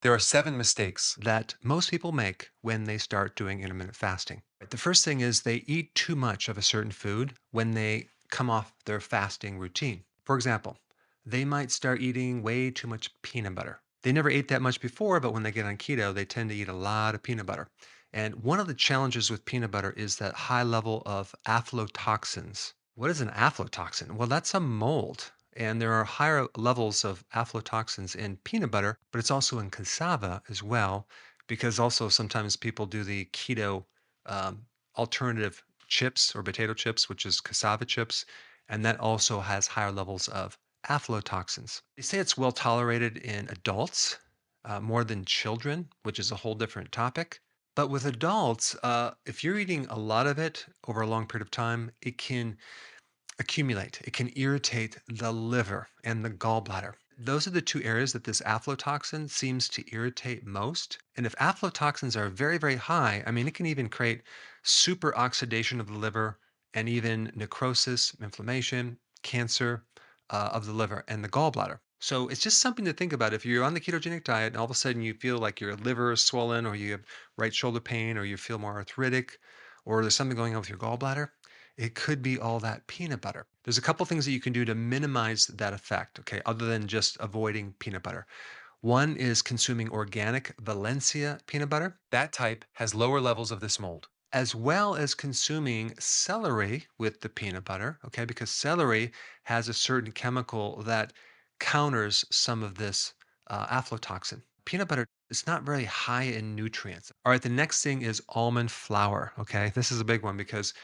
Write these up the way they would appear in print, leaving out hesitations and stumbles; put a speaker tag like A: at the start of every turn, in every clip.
A: There are 7 mistakes that most people make when they start doing intermittent fasting. The first thing is they eat too much of a certain food when they come off their fasting routine. For example, they might start eating way too much peanut butter. They never ate that much before, but when they get on keto, they tend to eat a lot of peanut butter. And one of the challenges with peanut butter is that high level of aflatoxins. What is an aflatoxin? Well, that's a mold. And there are higher levels of aflatoxins in peanut butter, but it's also in cassava as well, because also sometimes people do the keto um, alternative chips or potato chips, which is cassava chips, and that also has higher levels of aflatoxins. They say it's well tolerated in adults more than children, which is a whole different topic. But with adults, if you're eating a lot of it over a long period of time, it can accumulate. It can irritate the liver and the gallbladder. Those are the two areas that this aflatoxin seems to irritate most. And if aflatoxins are very, very high, I mean, it can even create super oxidation of the liver and even necrosis, inflammation, cancer of the liver and the gallbladder. So it's just something to think about. If you're on the ketogenic diet and all of a sudden you feel like your liver is swollen or you have right shoulder pain or you feel more arthritic or there's something going on with your gallbladder, it could be all that peanut butter. There's a couple things that you can do to minimize that effect, okay, other than just avoiding peanut butter. One is consuming organic Valencia peanut butter. That type has lower levels of this mold, as well as consuming celery with the peanut butter, okay, because celery has a certain chemical that counters some of this aflatoxin. Peanut butter is not very high in nutrients. All right, the next thing is almond flour, okay? This is a big one because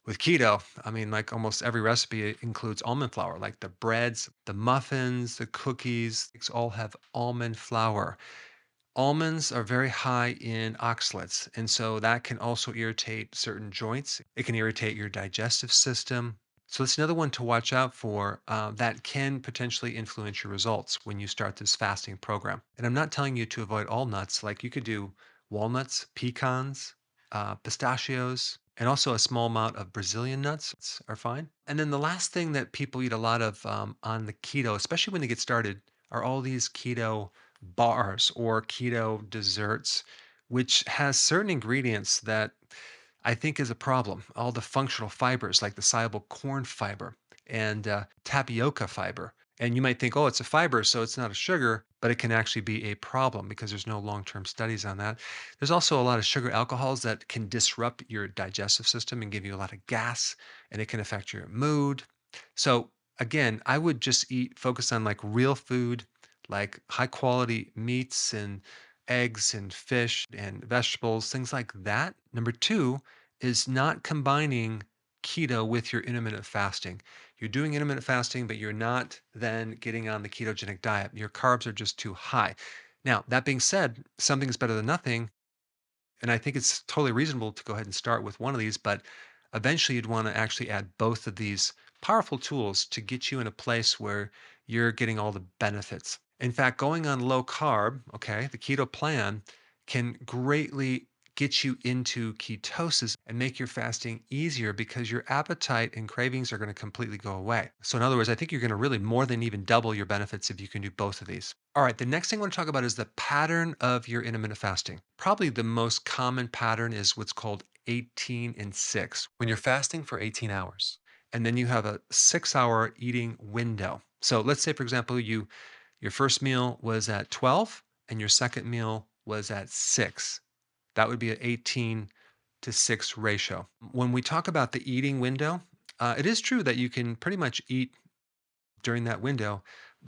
A: with keto, I mean, like almost every recipe includes almond flour, like the breads, the muffins, the cookies, it's all have almond flour. Almonds are very high in oxalates, and so that can also irritate certain joints. It can irritate your digestive system. So it's another one to watch out for that can potentially influence your results when you start this fasting program. And I'm not telling you to avoid all nuts, like you could do walnuts, pecans, pistachios, and also a small amount of Brazilian nuts are fine. And then the last thing that people eat a lot of on the keto, especially when they get started, are all these keto bars or keto desserts, which has certain ingredients that I think is a problem. All the functional fibers, like the soluble corn fiber and tapioca fiber. And you might think, oh, it's a fiber, so it's not a sugar, but it can actually be a problem because there's no long term studies on that. There's also a lot of sugar alcohols that can disrupt your digestive system and give you a lot of gas, and it can affect your mood. So, again, I would just focus on like real food, like high quality meats and eggs and fish and vegetables, things like that. Number two is not combining keto with your intermittent fasting. You're doing intermittent fasting, but you're not then getting on the ketogenic diet. Your carbs are just too high. Now, that being said, something is better than nothing. And I think it's totally reasonable to go ahead and start with one of these, but eventually you'd want to actually add both of these powerful tools to get you in a place where you're getting all the benefits. In fact, going on low carb, okay, the keto plan can greatly get you into ketosis and make your fasting easier because your appetite and cravings are going to completely go away. So, in other words, I think you're going to really more than even double your benefits if you can do both of these. All right, the next thing I want to talk about is the pattern of your intermittent fasting. Probably the most common pattern is what's called 18 and 6, when you're fasting for 18 hours. And then you have a 6-hour eating window. So let's say, for example, your first meal was at 12 and your second meal was at 6. That would be an 18 to 6 ratio. When we talk about the eating window, it is true that you can pretty much eat during that window,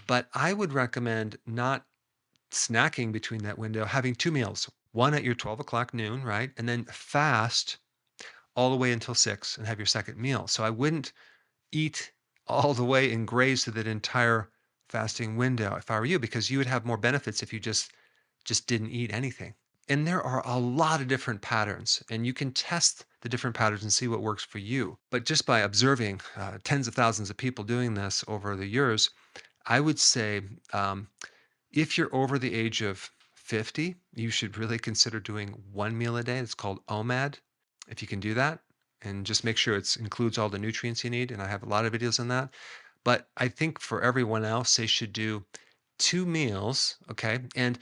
A: but I would recommend not snacking between that window, having two meals, one at your 12 o'clock noon, right? And then fast all the way until 6 and have your second meal. So I wouldn't eat all the way and graze through that entire fasting window if I were you, because you would have more benefits if you just didn't eat anything. And there are a lot of different patterns, and you can test the different patterns and see what works for you. But just by observing tens of thousands of people doing this over the years, I would say if you're over the age of 50, you should really consider doing one meal a day. It's called OMAD. If you can do that, and just make sure it includes all the nutrients you need. And I have a lot of videos on that. But I think for everyone else, they should do two meals. Okay. And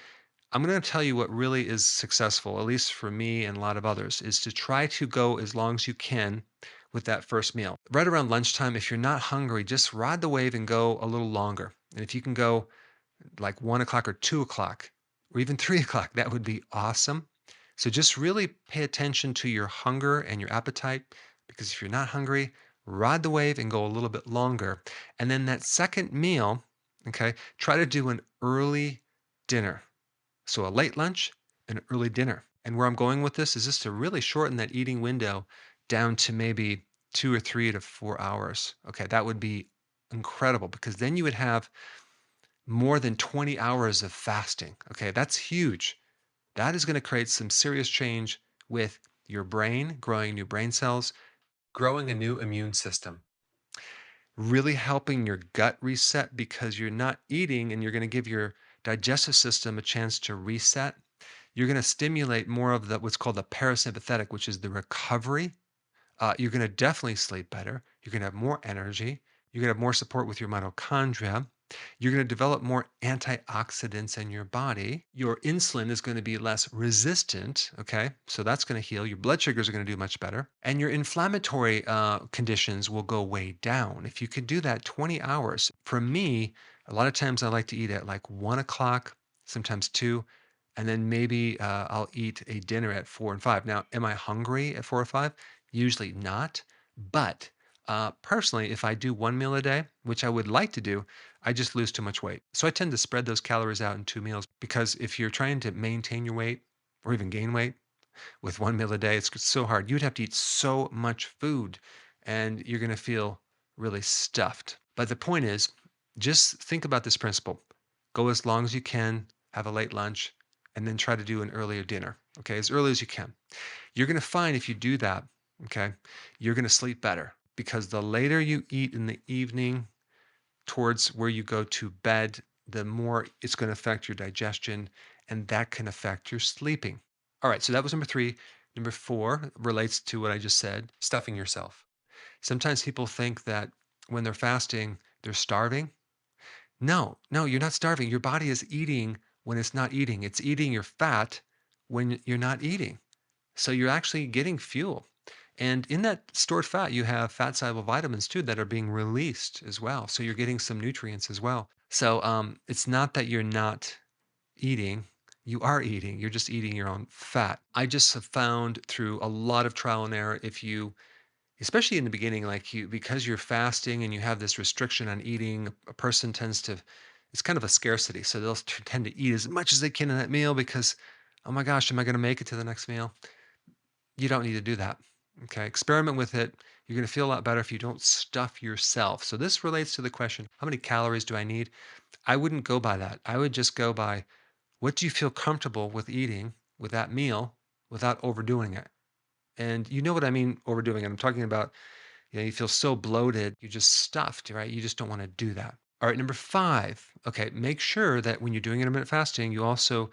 A: I'm going to tell you what really is successful, at least for me and a lot of others, is to try to go as long as you can with that first meal. Right around lunchtime, if you're not hungry, just ride the wave and go a little longer. And if you can go like 1 o'clock or 2 o'clock or even 3 o'clock, that would be awesome. So just really pay attention to your hunger and your appetite because if you're not hungry, ride the wave and go a little bit longer. And then that second meal, okay, try to do an early dinner. So a late lunch and an early dinner. And where I'm going with this is just to really shorten that eating window down to maybe 2 or 3 to 4 hours. Okay, that would be incredible because then you would have more than 20 hours of fasting. Okay, that's huge. That is going to create some serious change with your brain, growing new brain cells, growing a new immune system, really helping your gut reset because you're not eating and you're going to give your digestive system a chance to reset. You're going to stimulate more of the what's called the parasympathetic, which is the recovery. You're going to definitely sleep better. You're going to have more energy. You're going to have more support with your mitochondria. You're going to develop more antioxidants in your body. Your insulin is going to be less resistant. Okay. So that's going to heal. Your blood sugars are going to do much better. And your inflammatory conditions will go way down. If you could do that 20 hours, for me, a lot of times I like to eat at like 1 o'clock, sometimes two. And then maybe I'll eat a dinner at 4 and 5. Now, am I hungry at 4 or 5? Usually not. But personally, if I do one meal a day, which I would like to do, I just lose too much weight. So I tend to spread those calories out in 2 meals because if you're trying to maintain your weight or even gain weight with one meal a day, it's so hard. You'd have to eat so much food and you're going to feel really stuffed. But the point is, just think about this principle. Go as long as you can, have a late lunch, and then try to do an earlier dinner, okay, as early as you can. You're going to find if you do that, okay, you're going to sleep better because the later you eat in the evening towards where you go to bed, the more it's going to affect your digestion and that can affect your sleeping. All right, so that was number three. Number four relates to what I just said, stuffing yourself. Sometimes people think that when they're fasting, they're starving. No, no, you're not starving. Your body is eating when it's not eating. It's eating your fat when you're not eating. So you're actually getting fuel. And in that stored fat, you have fat soluble vitamins too that are being released as well. So you're getting some nutrients as well. So it's not that you're not eating, you are eating, you're just eating your own fat. I just have found through a lot of trial and error, if you, especially in the beginning, like you, because you're fasting and you have this restriction on eating, a person tends to, it's kind of a scarcity. So they'll tend to eat as much as they can in that meal because, oh my gosh, am I going to make it to the next meal? You don't need to do that. Okay. Experiment with it. You're going to feel a lot better if you don't stuff yourself. So this relates to the question, how many calories do I need? I wouldn't go by that. I would just go by what do you feel comfortable with eating with that meal without overdoing it? And you know what I mean overdoing it. I'm talking about, you feel so bloated, you're just stuffed, right? You just don't want to do that. All right, number five. Okay, make sure that when you're doing intermittent fasting, you also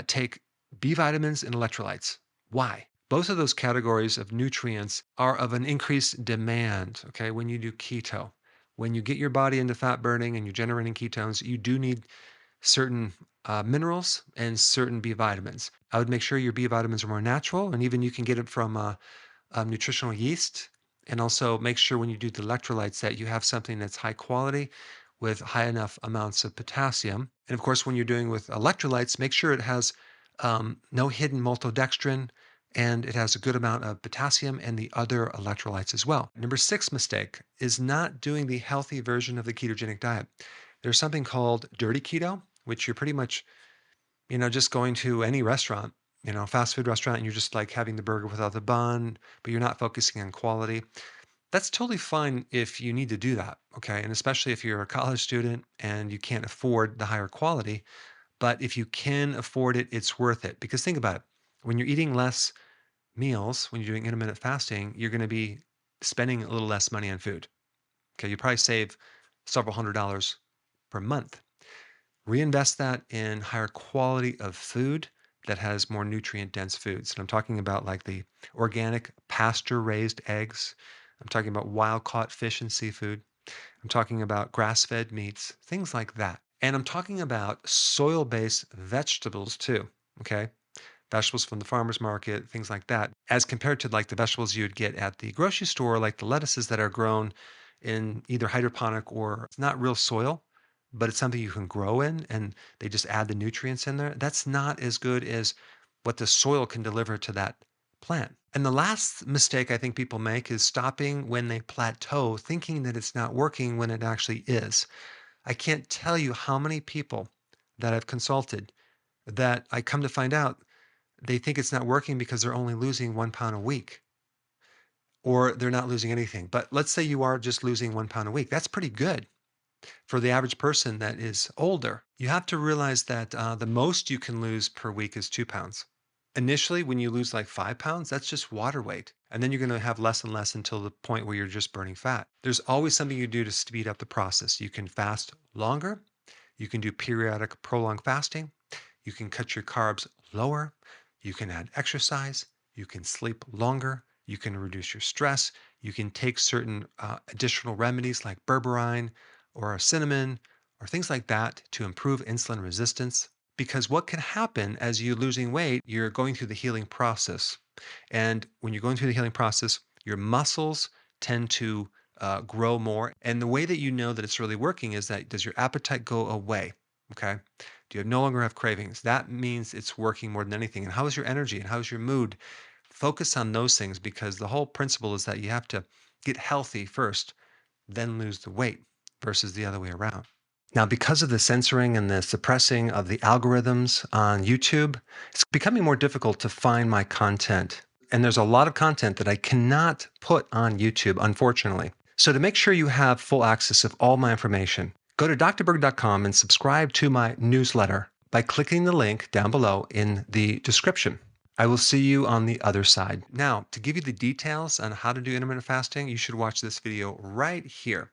A: take B vitamins and electrolytes. Why? Both of those categories of nutrients are of an increased demand, okay, when you do keto. When you get your body into fat burning and you're generating ketones, you do need certain minerals and certain B vitamins. I would make sure your B vitamins are more natural, and even you can get it from nutritional yeast. And also make sure when you do the electrolytes that you have something that's high quality with high enough amounts of potassium. And of course, when you're doing with electrolytes, make sure it has no hidden maltodextrin and it has a good amount of potassium and the other electrolytes as well. Number six mistake is not doing the healthy version of the ketogenic diet. There's something called dirty keto, which you're pretty much, just going to any restaurant, fast food restaurant, and you're just like having the burger without the bun, but you're not focusing on quality. That's totally fine if you need to do that. Okay. And especially if you're a college student and you can't afford the higher quality. But if you can afford it, it's worth it. Because think about it. When you're eating less meals, when you're doing intermittent fasting, you're going to be spending a little less money on food. Okay. You probably save several $100s per month. Reinvest that in higher quality of food that has more nutrient dense foods. And I'm talking about like the organic pasture raised eggs. I'm talking about wild caught fish and seafood. I'm talking about grass fed meats, things like that. And I'm talking about soil-based vegetables too, okay? Vegetables from the farmer's market, things like that, as compared to like the vegetables you'd get at the grocery store, like the lettuces that are grown in either hydroponic or it's not real soil, but it's something you can grow in and they just add the nutrients in there. That's not as good as what the soil can deliver to that plant. And the last mistake I think people make is stopping when they plateau, thinking that it's not working when it actually is. I can't tell you how many people that I've consulted that I come to find out they think it's not working because they're only losing 1 pound a week or they're not losing anything. But let's say you are just losing 1 pound a week. That's pretty good for the average person that is older. You have to realize that the most you can lose per week is 2 pounds. Initially, when you lose like 5 pounds, that's just water weight. And then you're going to have less and less until the point where you're just burning fat. There's always something you do to speed up the process. You can fast longer. You can do periodic prolonged fasting. You can cut your carbs lower. You can add exercise. You can sleep longer. You can reduce your stress. You can take certain additional remedies like berberine or cinnamon or things like that to improve insulin resistance. Because what can happen as you're losing weight, you're going through the healing process. And when you're going through the healing process, your muscles tend to grow more. And the way that you know that it's really working is that does your appetite go away? Okay. Do you no longer have cravings? That means it's working more than anything. And how is your energy and how is your mood? Focus on those things because the whole principle is that you have to get healthy first, then lose the weight versus the other way around. Now, because of the censoring and the suppressing of the algorithms on YouTube, it's becoming more difficult to find my content. And there's a lot of content that I cannot put on YouTube, unfortunately. So, to make sure you have full access of all my information, go to drberg.com and subscribe to my newsletter by clicking the link down below in the description. I will see you on the other side. Now, to give you the details on how to do intermittent fasting, you should watch this video right here.